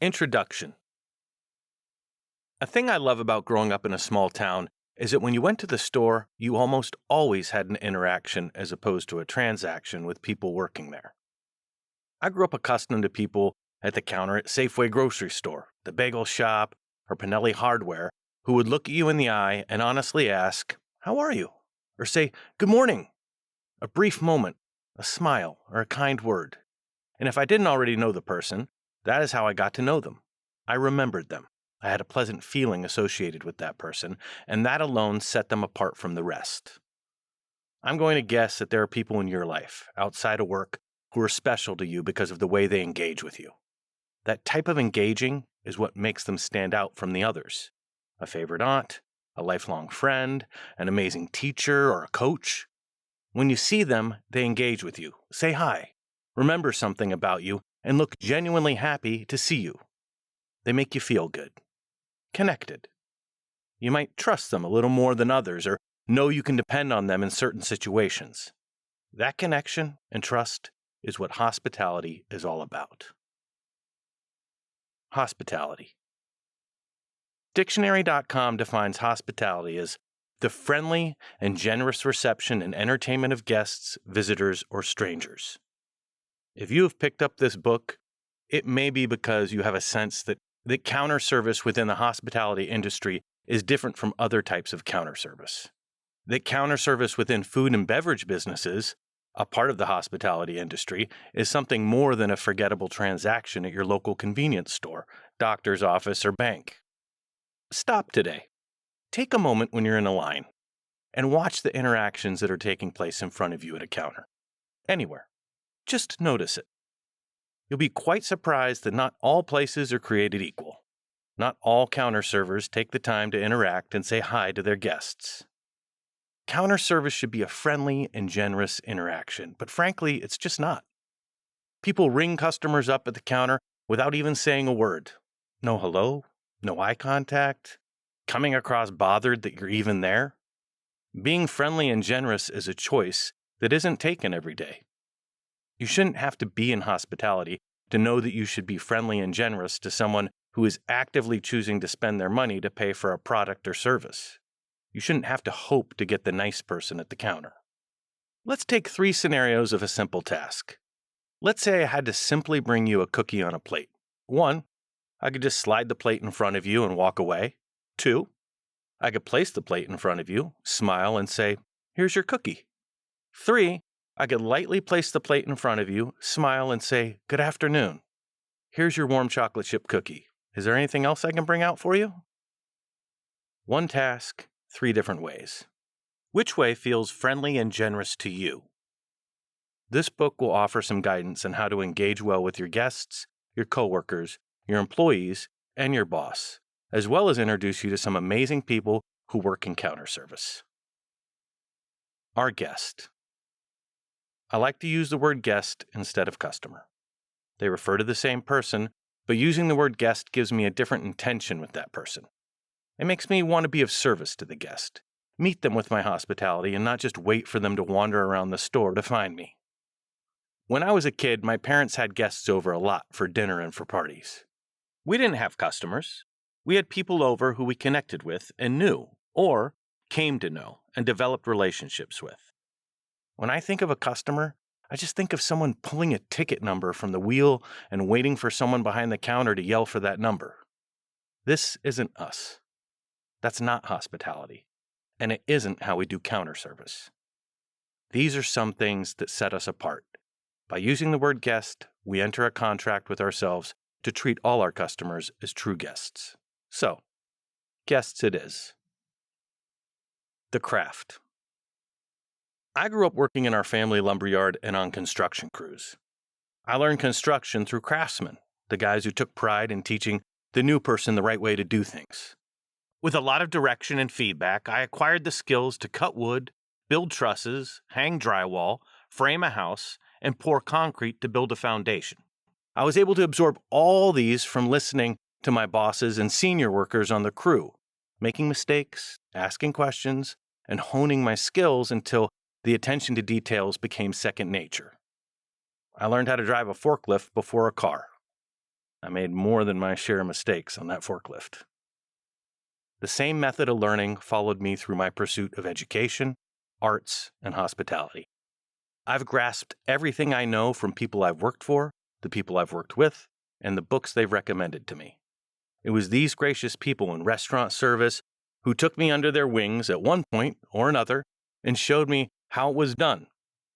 Introduction. A thing I love about growing up in a small town is that when you went to the store, you almost always had an interaction as opposed to a transaction with people working there. I grew up accustomed to people at the counter at Safeway grocery store, the bagel shop, or Pinelli Hardware who would look at you in the eye and honestly ask, "How are you?" or say, "Good morning." A brief moment, a smile, or a kind word. And if I didn't already know the person, that is how I got to know them. I remembered them. I had a pleasant feeling associated with that person, and that alone set them apart from the rest. I'm going to guess that there are people in your life, outside of work, who are special to you because of the way they engage with you. That type of engaging is what makes them stand out from the others. A favorite aunt, a lifelong friend, an amazing teacher, or a coach. When you see them, they engage with you, say hi, remember something about you, and look genuinely happy to see you. They make you feel good. Connected. You might trust them a little more than others or know you can depend on them in certain situations. That connection and trust is what hospitality is all about. Hospitality. Dictionary.com defines hospitality as the friendly and generous reception and entertainment of guests, visitors, or strangers. If you have picked up this book, it may be because you have a sense that counter service within the hospitality industry is different from other types of counter service. That counter service within food and beverage businesses, a part of the hospitality industry, is something more than a forgettable transaction at your local convenience store, doctor's office, or bank. Stop today. Take a moment when you're in a line and watch the interactions that are taking place in front of you at a counter. Anywhere. Just notice it. You'll be quite surprised that not all places are created equal. Not all counter servers take the time to interact and say hi to their guests. Counter service should be a friendly and generous interaction, but frankly, it's just not. People ring customers up at the counter without even saying a word. No hello, no eye contact, coming across bothered that you're even there. Being friendly and generous is a choice that isn't taken every day. You shouldn't have to be in hospitality to know that you should be friendly and generous to someone who is actively choosing to spend their money to pay for a product or service. You shouldn't have to hope to get the nice person at the counter. Let's take 3 scenarios of a simple task. Let's say I had to simply bring you a cookie on a plate. 1, I could just slide the plate in front of you and walk away. 2, I could place the plate in front of you, smile, and say, "Here's your cookie." 3, I could lightly place the plate in front of you, smile, and say, "Good afternoon. Here's your warm chocolate chip cookie. Is there anything else I can bring out for you?" 1 task, 3 different ways. Which way feels friendly and generous to you? This book will offer some guidance on how to engage well with your guests, your coworkers, your employees, and your boss, as well as introduce you to some amazing people who work in counter service. Our guest. I like to use the word guest instead of customer. They refer to the same person, but using the word guest gives me a different intention with that person. It makes me want to be of service to the guest, meet them with my hospitality, and not just wait for them to wander around the store to find me. When I was a kid, my parents had guests over a lot for dinner and for parties. We didn't have customers. We had people over who we connected with and knew, or came to know and developed relationships with. When I think of a customer, I just think of someone pulling a ticket number from the wheel and waiting for someone behind the counter to yell for that number. This isn't us. That's not hospitality, and it isn't how we do counter service. These are some things that set us apart. By using the word guest, we enter a contract with ourselves to treat all our customers as true guests. So, guests it is. The craft. I grew up working in our family lumberyard and on construction crews. I learned construction through craftsmen, the guys who took pride in teaching the new person the right way to do things. With a lot of direction and feedback, I acquired the skills to cut wood, build trusses, hang drywall, frame a house, and pour concrete to build a foundation. I was able to absorb all these from listening to my bosses and senior workers on the crew, making mistakes, asking questions, and honing my skills until the attention to details became second nature. I learned how to drive a forklift before a car. I made more than my share of mistakes on that forklift. The same method of learning followed me through my pursuit of education, arts, and hospitality. I've grasped everything I know from people I've worked for, the people I've worked with, and the books they've recommended to me. It was these gracious people in restaurant service who took me under their wings at one point or another and showed me how it was done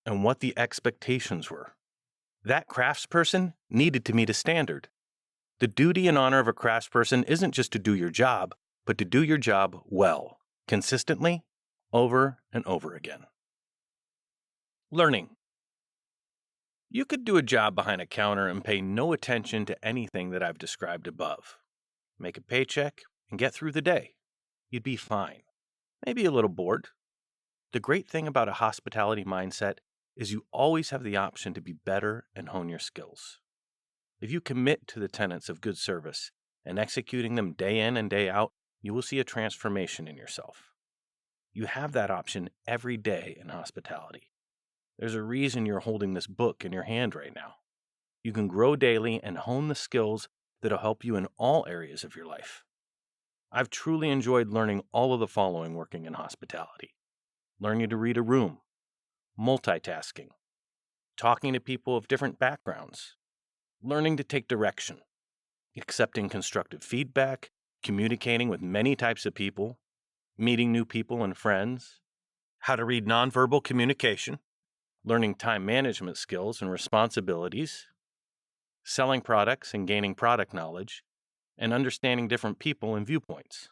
and what the expectations were. That craftsperson needed to meet a standard. The duty and honor of a craftsperson isn't just to do your job, but to do your job well, consistently, over and over again. Learning. You could do a job behind a counter and pay no attention to anything that I've described above. Make a paycheck and get through the day. You'd be fine. Maybe a little bored. The great thing about a hospitality mindset is you always have the option to be better and hone your skills. If you commit to the tenets of good service and executing them day in and day out, you will see a transformation in yourself. You have that option every day in hospitality. There's a reason you're holding this book in your hand right now. You can grow daily and hone the skills that'll help you in all areas of your life. I've truly enjoyed learning all of the following working in hospitality: learning to read a room, multitasking, talking to people of different backgrounds, learning to take direction, accepting constructive feedback, communicating with many types of people, meeting new people and friends, how to read nonverbal communication, learning time management skills and responsibilities, selling products and gaining product knowledge, and understanding different people and viewpoints.